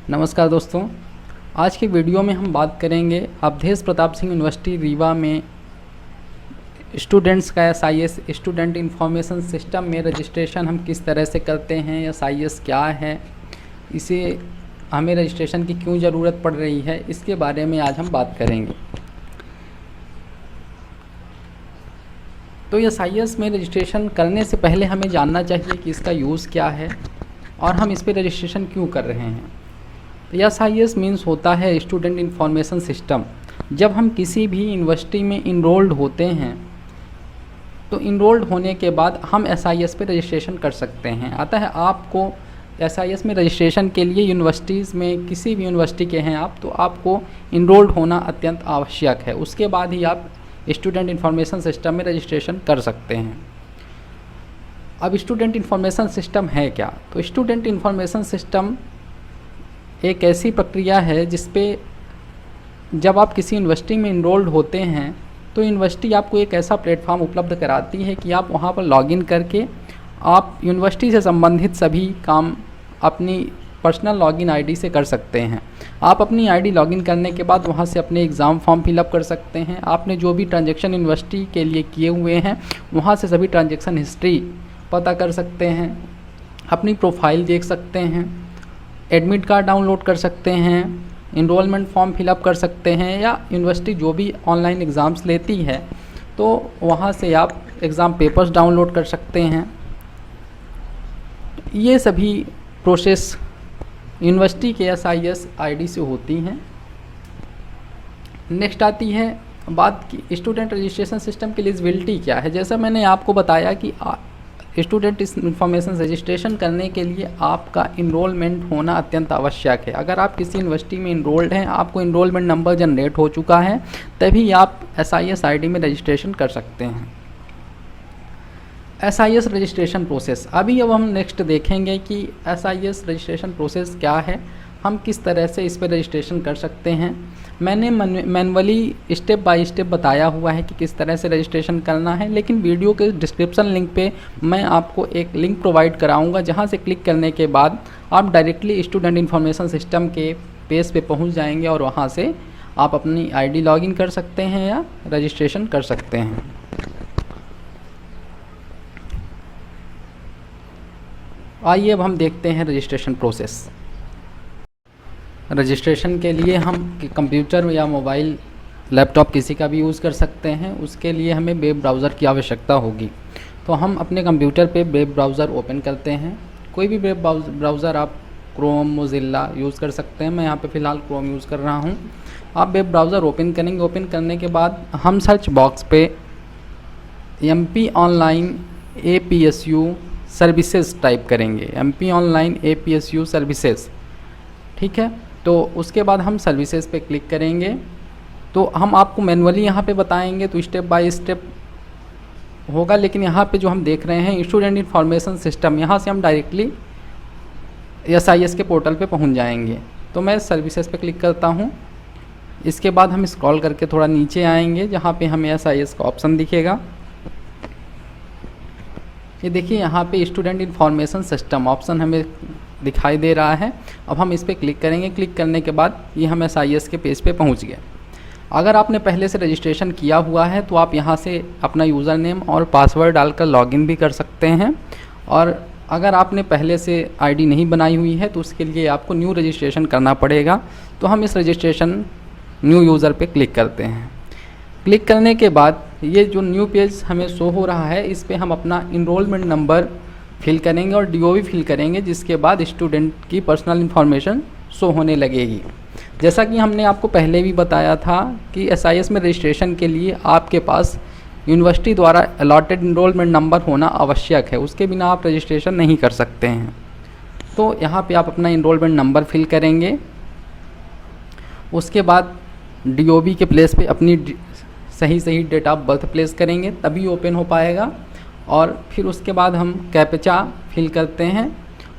नमस्कार दोस्तों, आज की वीडियो में हम बात करेंगे अवधेश प्रताप सिंह यूनिवर्सिटी रीवा में स्टूडेंट्स का एसआईएस स्टूडेंट इंफॉर्मेशन सिस्टम में रजिस्ट्रेशन हम किस तरह से करते हैं। एसआईएस क्या है, इसे हमें रजिस्ट्रेशन की क्यों ज़रूरत पड़ रही है, इसके बारे में आज हम बात करेंगे। तो एसआईएस में रजिस्ट्रेशन करने से पहले हमें जानना चाहिए कि इसका यूज़ क्या है और हम इस पर रजिस्ट्रेशन क्यों कर रहे हैं। एसआईएस मीन्स होता है स्टूडेंट इंफॉर्मेशन सिस्टम। जब हम किसी भी यूनिवर्सिटी में इनरोल्ड होते हैं तो इनरोल्ड होने के बाद हम एसआईएस पे रजिस्ट्रेशन कर सकते हैं। अतः आपको एसआईएस में रजिस्ट्रेशन के लिए यूनिवर्सिटीज़ में किसी भी यूनिवर्सिटी के हैं आप, तो आपको इनरोल्ड होना अत्यंत आवश्यक है। उसके बाद ही आप स्टूडेंट इंफॉर्मेशन सिस्टम में रजिस्ट्रेशन कर सकते हैं। अब स्टूडेंट इंफॉर्मेशन सिस्टम है क्या? तो स्टूडेंट इंफॉर्मेशन सिस्टम एक ऐसी प्रक्रिया है जिस पे जब आप किसी यूनिवर्सिटी में इनरोल्ड होते हैं तो यूनिवर्सिटी आपको एक ऐसा प्लेटफॉर्म उपलब्ध कराती है कि आप वहाँ पर लॉगिन करके आप यूनिवर्सिटी से संबंधित सभी काम अपनी पर्सनल लॉगिन आईडी से कर सकते हैं। आप अपनी आईडी लॉगिन करने के बाद वहाँ से अपने एग्ज़ाम फॉर्म फिलअप कर सकते हैं। आपने जो भी ट्रांजैक्शन यूनिवर्सिटी के लिए किए हुए हैं वहाँ से सभी ट्रांजैक्शन हिस्ट्री पता कर सकते हैं, अपनी प्रोफाइल देख सकते हैं, एडमिट कार्ड डाउनलोड कर सकते हैं, इनरोलमेंट फॉर्म फिलअप कर सकते हैं, या यूनिवर्सिटी जो भी ऑनलाइन एग्ज़ाम्स लेती है तो वहाँ से आप एग्ज़ाम पेपर्स डाउनलोड कर सकते हैं। ये सभी प्रोसेस यूनिवर्सिटी के एसआईएस आईडी से होती हैं। नेक्स्ट आती है बात की स्टूडेंट रजिस्ट्रेशन सिस्टम की एलिजिबिलिटी क्या है। जैसा मैंने आपको बताया कि स्टूडेंट इंफॉर्मेशन रजिस्ट्रेशन करने के लिए आपका इनरोलमेंट होना अत्यंत आवश्यक है। अगर आप किसी यूनिवर्सिटी में इनरोल्ड हैं, आपको इनरोलमेंट नंबर जनरेट हो चुका है, तभी आप एसआईएस आईडी में रजिस्ट्रेशन कर सकते हैं। एसआईएस रजिस्ट्रेशन प्रोसेस अब हम नेक्स्ट देखेंगे कि एसआईएस रजिस्ट्रेशन प्रोसेस क्या है, हम किस तरह से इस पर रजिस्ट्रेशन कर सकते हैं। मैंने मैनुअली स्टेप बाय स्टेप बताया हुआ है कि किस तरह से रजिस्ट्रेशन करना है, लेकिन वीडियो के डिस्क्रिप्शन लिंक पे मैं आपको एक लिंक प्रोवाइड कराऊंगा, जहां से क्लिक करने के बाद आप डायरेक्टली स्टूडेंट इंफॉर्मेशन सिस्टम के पेज पे पहुंच जाएंगे और वहां से आप अपनी आईडी लॉगिन कर सकते हैं या रजिस्ट्रेशन कर सकते हैं। आइए अब हम देखते हैं रजिस्ट्रेशन प्रोसेस। रजिस्ट्रेशन के लिए हम कंप्यूटर या मोबाइल लैपटॉप किसी का भी यूज़ कर सकते हैं। उसके लिए हमें वेब ब्राउज़र की आवश्यकता होगी। तो हम अपने कंप्यूटर पे वेब ब्राउज़र ओपन करते हैं। कोई भी वेब ब्राउज़र आप क्रोम, मोजिल्ला यूज़ कर सकते हैं। मैं यहाँ पे फ़िलहाल क्रोम यूज़ कर रहा हूँ। आप वेब ब्राउज़र ओपन करेंगे। ओपन करने के बाद हम सर्च बॉक्स पे MP online APSU services type करेंगे। MP ऑनलाइन APSU सर्विसेज, ठीक है। तो उसके बाद हम सर्विसेज पे क्लिक करेंगे। तो हम आपको मैनुअली यहाँ पे बताएंगे तो स्टेप बाय स्टेप होगा, लेकिन यहाँ पे जो हम देख रहे हैं स्टूडेंट इंफॉर्मेशन सिस्टम, यहाँ से हम डायरेक्टली एसआईएस के पोर्टल पे पहुँच जाएंगे। तो मैं सर्विसेज पे क्लिक करता हूँ। इसके बाद हम स्क्रॉल करके थोड़ा नीचे आएंगे, जहाँ पे हमें एसआईएस का ऑप्शन दिखेगा। ये देखिए यहाँ पे स्टूडेंट इंफॉर्मेशन सिस्टम ऑप्शन हमें दिखाई दे रहा है। अब हम इस पर क्लिक करेंगे। क्लिक करने के बाद ये हम एसआईएस के पेज पे पहुंच गए। अगर आपने पहले से रजिस्ट्रेशन किया हुआ है तो आप यहाँ से अपना यूज़र नेम और पासवर्ड डालकर लॉगिन भी कर सकते हैं, और अगर आपने पहले से आईडी नहीं बनाई हुई है तो उसके लिए आपको न्यू रजिस्ट्रेशन करना पड़ेगा। तो हम इस रजिस्ट्रेशन न्यू यूज़र पे क्लिक करते हैं। क्लिक करने के बाद ये जो न्यू पेज हमें शो हो रहा है, इस पर हम अपना इनरोलमेंट नंबर फिल करेंगे और DOB फिल करेंगे, जिसके बाद स्टूडेंट की पर्सनल इन्फॉर्मेशन शो होने लगेगी। जैसा कि हमने आपको पहले भी बताया था कि एसआईएस में रजिस्ट्रेशन के लिए आपके पास यूनिवर्सिटी द्वारा अलॉटेड इनरोलमेंट नंबर होना आवश्यक है, उसके बिना आप रजिस्ट्रेशन नहीं कर सकते हैं। तो यहाँ पे आप अपना इनरोलमेंट नंबर फिल करेंगे। उसके बाद DOB के प्लेस पे अपनी सही डेट ऑफ बर्थ प्लेस करेंगे, तभी ओपन हो पाएगा। और फिर उसके बाद हम कैप्चा फिल करते हैं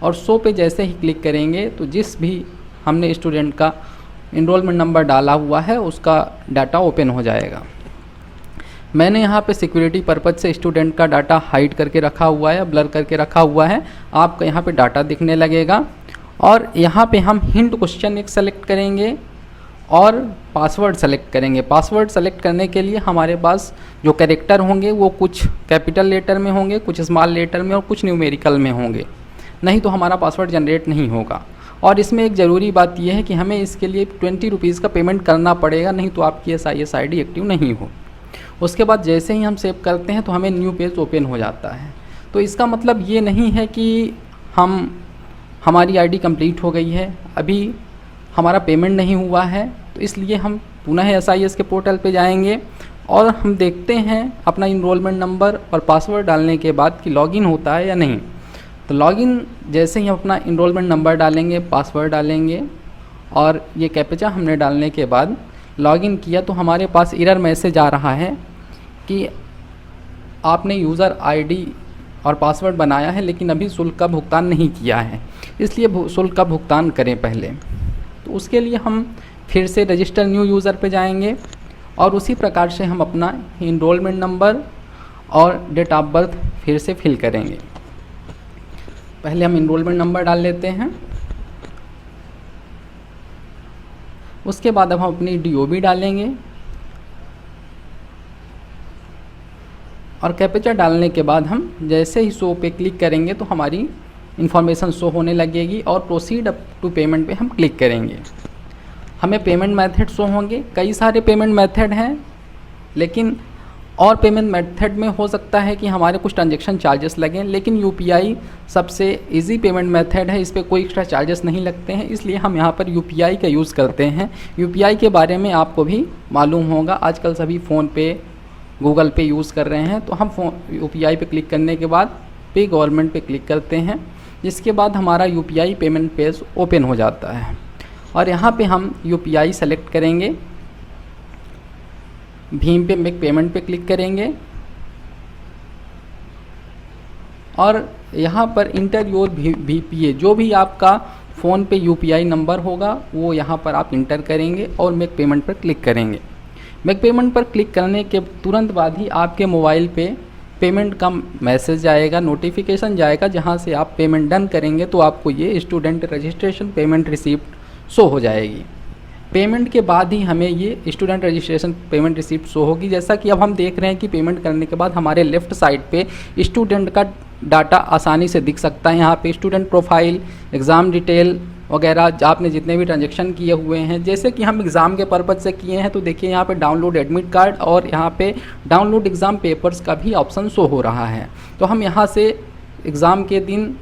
और शो पे जैसे ही क्लिक करेंगे तो जिस भी हमने स्टूडेंट का इनरोलमेंट नंबर डाला हुआ है उसका डाटा ओपन हो जाएगा। मैंने यहाँ पे सिक्योरिटी पर्पज़ से स्टूडेंट का डाटा हाइड करके रखा हुआ है, ब्लर करके रखा हुआ है। आपका यहाँ पे डाटा दिखने लगेगा और यहाँ पे हम हिंट क्वेश्चन एक सेलेक्ट करेंगे और पासवर्ड सेलेक्ट करेंगे। पासवर्ड सेलेक्ट करने के लिए हमारे पास जो कैरेक्टर होंगे वो कुछ कैपिटल लेटर में होंगे, कुछ स्मॉल लेटर में और कुछ न्यूमेरिकल में होंगे, नहीं तो हमारा पासवर्ड जनरेट नहीं होगा। और इसमें एक ज़रूरी बात यह है कि हमें इसके लिए 20 रुपीज़ का पेमेंट करना पड़ेगा, नहीं तो आपकी SIS ID एक्टिव नहीं हो। उसके बाद जैसे ही हम सेव करते हैं तो हमें न्यू पेज ओपन हो जाता है। तो इसका मतलब ये नहीं है कि हमारी ID कंप्लीट हो गई है, अभी हमारा पेमेंट नहीं हुआ है। तो इसलिए हम पुनः SIS के पोर्टल पे जाएंगे और हम देखते हैं अपना इनरोलमेंट नंबर और पासवर्ड डालने के बाद कि लॉगिन होता है या नहीं। तो लॉगिन जैसे ही हम अपना इनरोलमेंट नंबर डालेंगे, पासवर्ड डालेंगे और ये कैप्चा हमने डालने के बाद लॉगिन किया तो हमारे पास एरर मैसेज आ रहा है कि आपने यूज़र ID और पासवर्ड बनाया है लेकिन अभी शुल्क का भुगतान नहीं किया है, इसलिए शुल्क का भुगतान करें पहले। तो उसके लिए हम फिर से रजिस्टर न्यू यूज़र पे जाएंगे और उसी प्रकार से हम अपना इनरोलमेंट नंबर और डेट ऑफ बर्थ फिर से फिल करेंगे। पहले हम इनरोलमेंट नंबर डाल लेते हैं, उसके बाद अब हम अपनी DOB डालेंगे और कैप्चा डालने के बाद हम जैसे ही शो पे क्लिक करेंगे तो हमारी इन्फॉर्मेशन शो होने लगेगी और प्रोसीड अप टू पेमेंट पे हम क्लिक करेंगे। हमें पेमेंट मेथड शो होंगे, कई सारे पेमेंट मेथड हैं, लेकिन और पेमेंट मेथड में हो सकता है कि हमारे कुछ ट्रांजैक्शन चार्जेस लगें, लेकिन UPI सबसे इजी पेमेंट मेथड है, इस पर कोई एक्स्ट्रा चार्जेस नहीं लगते हैं, इसलिए हम यहाँ पर UPI का यूज़ करते हैं। UPI के बारे में आपको भी मालूम होगा, आजकल सभी फ़ोन पे, गूगल पे यूज़ कर रहे हैं। तो हम UPI पे क्लिक करने के बाद पे गवर्नमेंट पे क्लिक करते हैं, जिसके बाद हमारा UPI पेमेंट पेज ओपन हो जाता है और यहाँ पे हम UPI सेलेक्ट करेंगे, भीम पे मेक पेमेंट पे क्लिक करेंगे और यहाँ पर इंटर योर VPA, जो भी आपका फ़ोन पे UPI नंबर होगा वो यहाँ पर आप इंटर करेंगे और मेक पेमेंट पर क्लिक करेंगे। मेक पेमेंट पर क्लिक करने के तुरंत बाद ही आपके मोबाइल पे पेमेंट का मैसेज जाएगा, नोटिफिकेशन जाएगा, जहाँ से आप पेमेंट डन करेंगे तो आपको ये student registration payment receipt show हो जाएगी। पेमेंट के बाद ही हमें ये student registration payment receipt show होगी। जैसा कि अब हम देख रहे हैं कि पेमेंट करने के बाद हमारे लेफ़्ट साइड पे स्टूडेंट का डाटा आसानी से दिख सकता है। यहाँ पे स्टूडेंट प्रोफाइल, एग्ज़ाम डिटेल वगैरह, आपने जितने भी ट्रांजेक्शन किए हुए हैं, जैसे कि हम एग्ज़ाम के पर्पज़ से किए हैं, तो देखिए यहाँ पे डाउनलोड एडमिट कार्ड और यहाँ पे डाउनलोड एग्ज़ाम पेपर्स का भी ऑप्शन शो हो रहा है। तो हम यहाँ से एग्ज़ाम के दिन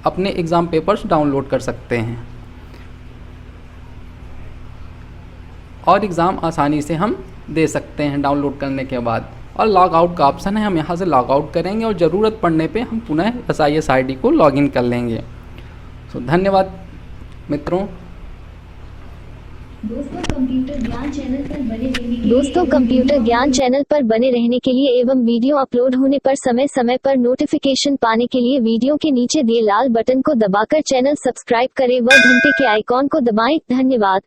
अपने एग्ज़ाम पेपर्स डाउनलोड कर सकते हैं और एग्ज़ाम आसानी से हम दे सकते हैं डाउनलोड करने के बाद। और लॉग आउट का ऑप्शन है, हम यहाँ से लॉग आउट करेंगे और ज़रूरत पड़ने पे हम पुनः SIS ID को लॉगिन कर लेंगे। तो धन्यवाद मित्रों। दोस्तों कंप्यूटर ज्ञान चैनल पर बने रहने के लिए एवं वीडियो अपलोड होने पर समय समय पर नोटिफिकेशन पाने के लिए वीडियो के नीचे दिए लाल बटन को दबाकर चैनल सब्सक्राइब करें व घंटे के आइकॉन को दबाएं। धन्यवाद।